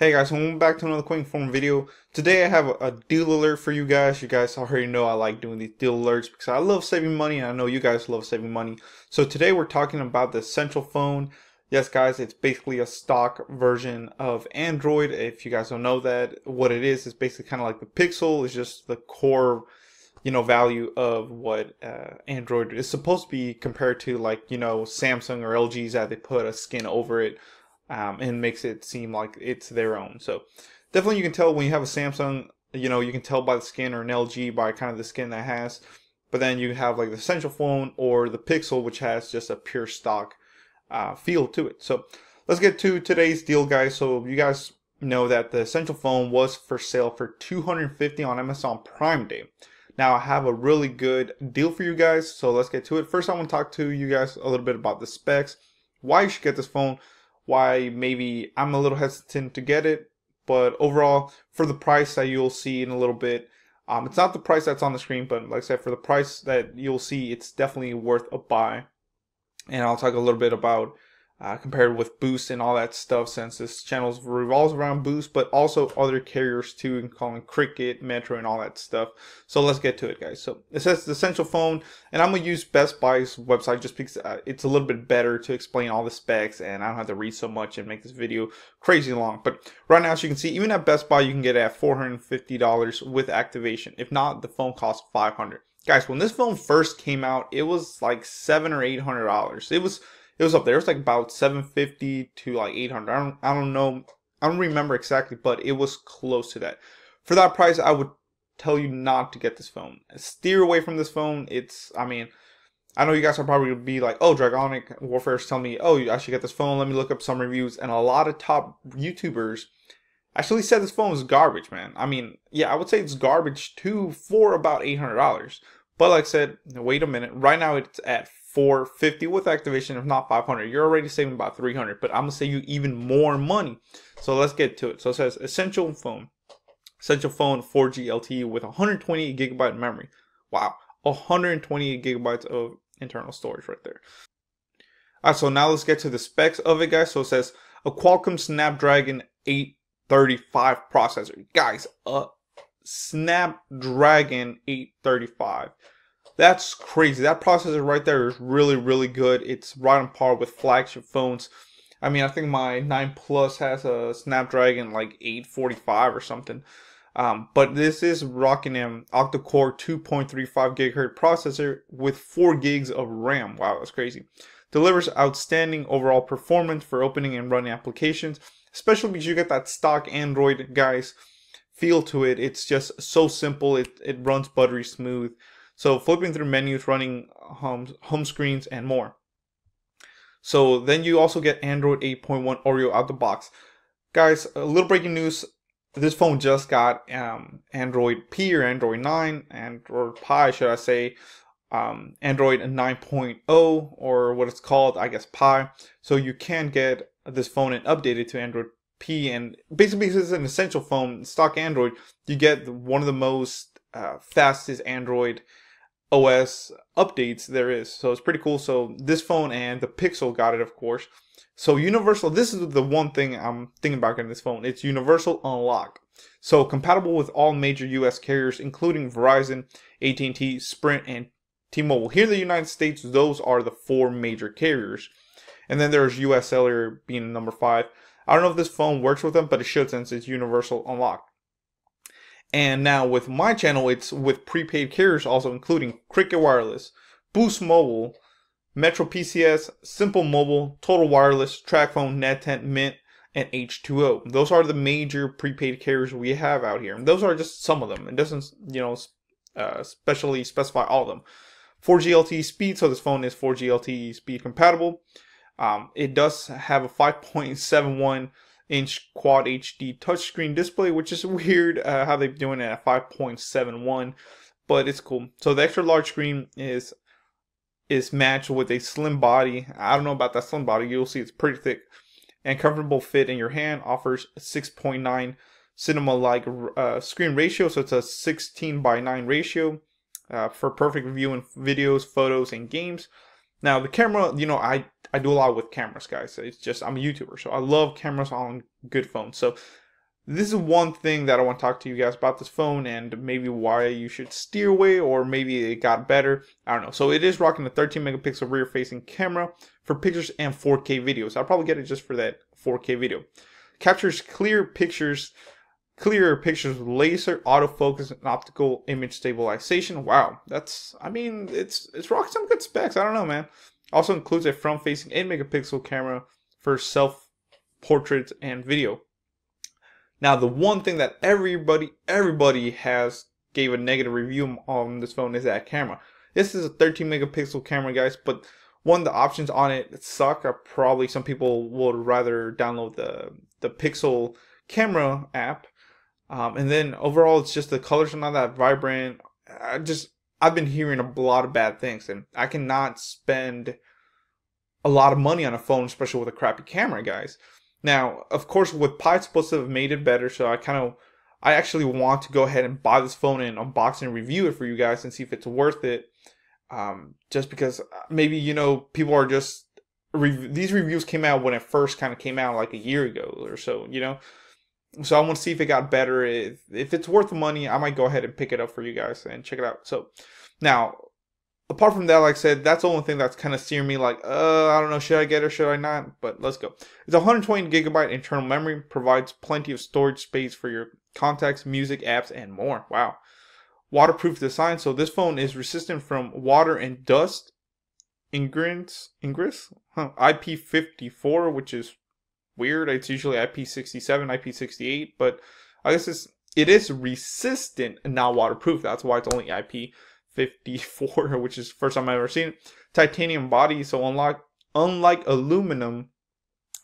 Hey guys, welcome back to another quick inform video. Today I have a deal alert for you guys. You guys already know I like doing these deal alerts because I love saving money and I know you guys love saving money. So today we're talking about the Essential phone. Yes guys, it's basically a stock version of Android. If you guys don't know that, what it is basically kind of like the Pixel. It's just the core, value of what Android is supposed to be compared to, like, Samsung or LG's that they put a skin over it. And makes it seem like it's their own. So definitely you can tell when you have a Samsung, you can tell by the skin, or an LG by kind of the skin that has. But then you have like the Essential phone or the Pixel, which has just a pure stock feel to it. So let's get to today's deal, guys. So you guys know that the Essential phone was for sale for $250 on Amazon Prime Day. Now I have a really good deal for you guys, so let's get to it. First, I want to talk to you guys a little bit about the specs, why you should get this phone, why maybe I'm a little hesitant to get it, but overall for the price that you'll see in a little bit, it's not the price that's on the screen, but like I said, for the price that you'll see, it's definitely worth a buy. And I'll talk a little bit about compared with Boost and all that stuff, since this channel revolves around Boost, but also other carriers too, including Cricket, Metro, and all that stuff. So let's get to it, guys. So it says the Essential phone, and I'm gonna use Best Buy's website just because it's a little bit better to explain all the specs, and I don't have to read so much and make this video crazy long. But right now, as you can see, even at Best Buy, you can get it at $450 with activation. If not, the phone costs $500. Guys, when this phone first came out, it was like $700 or $800. It was up there. It was like about $750 to like $800. I don't know. I don't remember exactly, but it was close to that. For that price, I would tell you not to get this phone. Steer away from this phone. I know you guys are probably going to be like, oh, Dragonic Warfare is telling me, oh, I should get this phone. Let me look up some reviews. And a lot of top YouTubers actually said this phone was garbage, man. Yeah, I would say it's garbage too for about $800. But like I said, wait a minute. Right now it's at $450 with activation, if not $500. You're already saving about $300, but I'm gonna save you even more money. So let's get to it. So it says Essential phone 4G LTE with 128 gigabyte memory. Wow, 128 gigabytes of internal storage right there. Alright, so now let's get to the specs of it, guys. So it says a Qualcomm Snapdragon 835 processor. Guys, a Snapdragon 835. That's crazy. That processor right there is really, really good. It's right on par with flagship phones. I think my 9 Plus has a Snapdragon like 845 or something. But this is rocking an octa-core 2.35 gigahertz processor with 4 gigs of RAM. Wow, that's crazy. Delivers outstanding overall performance for opening and running applications, especially because you get that stock Android, guys, feel to it. It's just so simple. It runs buttery smooth. So flipping through menus, running home screens, and more. So then you also get Android 8.1 Oreo out the box. Guys, a little breaking news. This phone just got Android P, or Android 9, or Pi should I say. Android 9.0, or what it's called, I guess Pi. So you can get this phone and update it to Android P, and basically this is an Essential phone, stock Android. You get one of the most fastest Android OS updates there is. So it's pretty cool. So this phone and the Pixel got it, of course. So universal, this is the one thing I'm thinking about getting this phone. It's universal unlock. So compatible with all major US carriers, including Verizon, AT&T, Sprint, and T-Mobile. Here in the United States, those are the 4 major carriers. And then there's US Cellular being number 5. I don't know if this phone works with them, but it should, since it's universal unlock. And now with my channel, it's with prepaid carriers also, including Cricket Wireless, Boost Mobile, Metro PCS, Simple Mobile, Total Wireless, TracFone, NetEnt, Mint, and H2O. Those are the major prepaid carriers we have out here. And those are just some of them. It doesn't, especially specify all of them. 4G LTE speed, so this phone is 4G LTE speed compatible. It does have a 5.71 inch quad HD touchscreen display, which is weird how they're doing it at 5.71, but it's cool. So the extra large screen is matched with a slim body. I don't know about that slim body. You'll see it's pretty thick and comfortable fit in your hand. Offers 6.9 cinema-like screen ratio, so it's a 16:9 ratio for perfect view in videos, photos, and games. Now the camera, I do a lot with cameras, guys. It's just, I'm a YouTuber, so I love cameras on good phones. So this is one thing that I want to talk to you guys about this phone and maybe why you should steer away, or maybe it got better. I don't know. So it is rocking a 13 megapixel rear facing camera for pictures and 4K videos. I'll probably get it just for that 4K video. Captures clearer pictures with laser autofocus and optical image stabilization. Wow, that's, I mean, it's rocking some good specs. I don't know, man. Also includes a front facing 8 megapixel camera for self portraits and video. Now, the one thing that everybody has gave a negative review on this phone is that camera. This is a 13 megapixel camera, guys, but one of the options on it suck. Probably some people would rather download the Pixel camera app. And then overall, it's just the colors are not that vibrant. I've been hearing a lot of bad things, and I cannot spend a lot of money on a phone, especially with a crappy camera, guys. Now, of course, with Pi, it's supposed to have made it better, so I actually want to go ahead and buy this phone and unbox and review it for you guys and see if it's worth it. Just because maybe, you know, people are just, these reviews came out when it first kind of came out like a year ago or so, you know. So I want to see if it got better. If it's worth the money, I might go ahead and pick it up for you guys and check it out. So now, apart from that, like I said, that's the only thing that's kind of steering me like, I don't know, should I get it or should I not? But let's go. It's 120 gigabyte internal memory, provides plenty of storage space for your contacts, music, apps, and more. Wow. Waterproof design. So this phone is resistant from water and dust. Ingress? IP54, which is weird. It's usually IP67, IP68, but I guess it is resistant and not waterproof. That's why it's only IP54, which is the first time I've ever seen it. Titanium body, so unlike aluminum,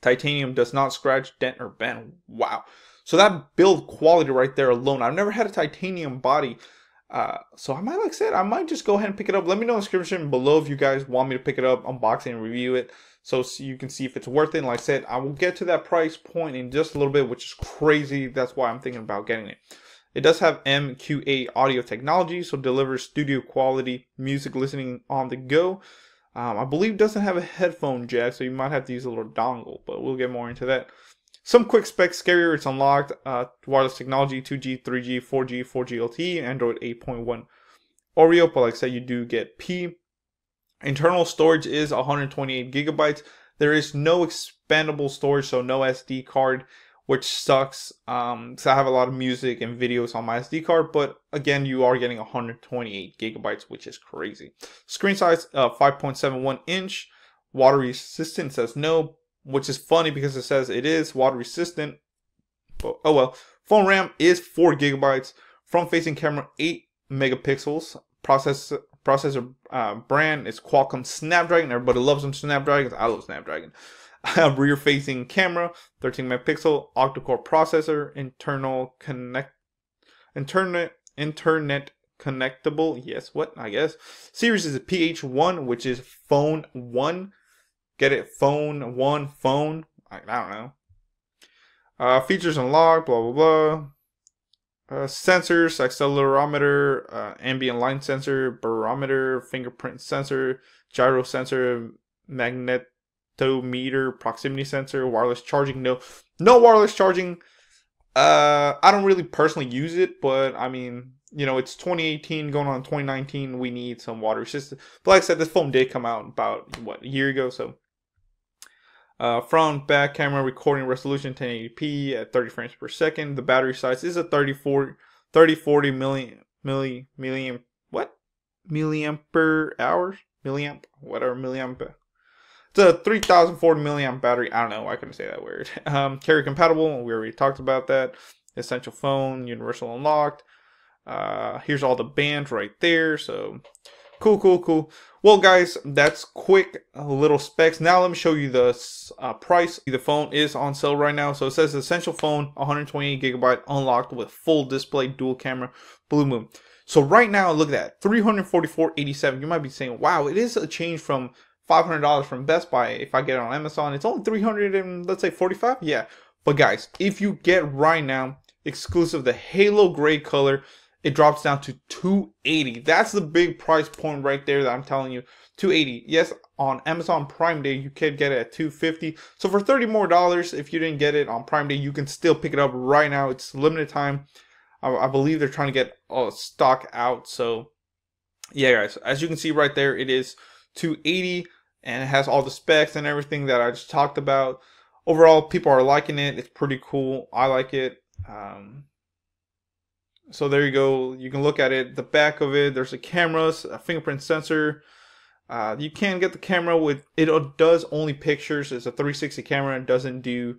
titanium does not scratch, dent, or bend. Wow. So that build quality right there alone. I've never had a titanium body. So I might, like I said, I might just go ahead and pick it up. Let me know in the description below if you guys want me to pick it up, unbox it, and review it, so you can see if it's worth it. And like I said, I will get to that price point in just a little bit, which is crazy. That's why I'm thinking about getting it. It does have MQA audio technology, so delivers studio quality music listening on the go. I believe it doesn't have a headphone jack, so you might have to use a little dongle, but we'll get more into that. Some quick specs: carrier, it's unlocked, wireless technology, 2G, 3G, 4G, 4G LTE, Android 8.1 Oreo, but like I said, you do get P. Internal storage is 128 gigabytes. There is no expandable storage, so no SD card, which sucks. So I have a lot of music and videos on my SD card, but again, you are getting 128 gigabytes, which is crazy. Screen size, 5.71 inch. Water resistant, says no, which is funny because it says it is water resistant, but oh well. Phone RAM is 4 gigabytes. Front facing camera 8 megapixels. Processor brand is Qualcomm Snapdragon. Everybody loves them Snapdragons. I love Snapdragon. Rear facing camera 13 megapixel. Octa-core processor. Internet connectable. Yes, what? I guess. Series is a PH1, which is phone 1. Get it? Phone 1 phone. I don't know. Features unlocked. Blah blah blah. Sensors: accelerometer, ambient light sensor, barometer, fingerprint sensor, gyro sensor, magnetometer, proximity sensor, wireless charging. No wireless charging. I don't really personally use it, but I mean, you know, it's 2018 going on 2019. We need some water resistant. But like I said, this phone did come out about, what, a year ago, so. Front, back camera, recording resolution 1080p at 30 frames per second. The battery size is a 3040 milliampere hours? Milliamp. It's a 3040 milliamp battery. I don't know why I couldn't say that word. Carrier compatible. We already talked about that. Essential phone, universal unlocked. Here's all the bands right there. So cool. Well, guys, that's quick little specs. Now let me show you the price. The phone is on sale right now. So it says essential phone, 128 gigabyte, unlocked with full display, dual camera, Blue Moon. So right now, look at that, $344.87. You might be saying, wow, it is a change from $500 from Best Buy. If I get it on Amazon, it's only $300 and let's say $45. Yeah, but guys, if you get right now, exclusive the Halo gray color, it drops down to $280. That's the big price point right there that I'm telling you. $280. Yes, on Amazon Prime Day you could get it at $250. So for $30 more, if you didn't get it on Prime Day, you can still pick it up right now. It's limited time. I believe they're trying to get stock out. So yeah, guys, as you can see right there, it is $280, and it has all the specs and everything that I just talked about. Overall, people are liking it. It's pretty cool. I like it. So there you go. You can look at it. The back of it, there's a camera, a fingerprint sensor. You can get the camera with it. Does only pictures. It's a 360 camera. It doesn't do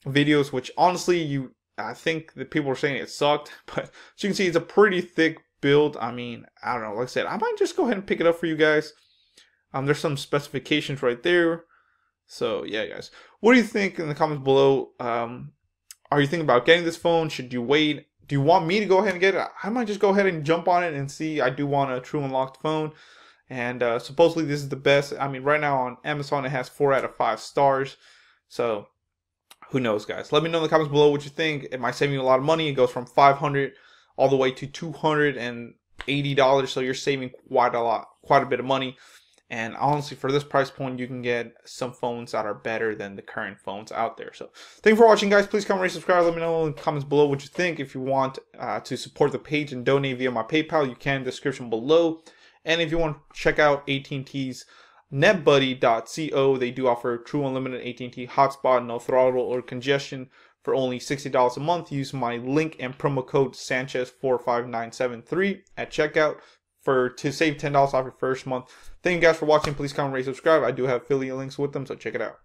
videos, which honestly, I think that people were saying it sucked. But as you can see, it's a pretty thick build. I mean, I don't know. Like I said, I might just go ahead and pick it up for you guys. There's some specifications right there. So yeah, guys, what do you think in the comments below? Are you thinking about getting this phone? Should you wait? Do you want me to go ahead and get it? I might just go ahead and jump on it and see. I do want a true unlocked phone, and supposedly this is the best. I mean, right now on Amazon it has 4 out of 5 stars. So who knows, guys? Let me know in the comments below what you think. It might save you a lot of money. It goes from $500 all the way to $280. So you're saving quite a bit of money. And honestly, for this price point, you can get some phones that are better than the current phones out there. So thank you for watching, guys. Please comment, rate, subscribe. Let me know in the comments below what you think. If you want to support the page and donate via my PayPal, you can in the description below. And if you want to check out AT&T's netbuddy.co, they do offer true unlimited AT&T Hotspot, no throttle or congestion for only $60 a month. Use my link and promo code Sanchez45973 at checkout to save $10 off your first month. Thank you guys for watching. Please comment, rate, subscribe. I do have affiliate links with them, so check it out.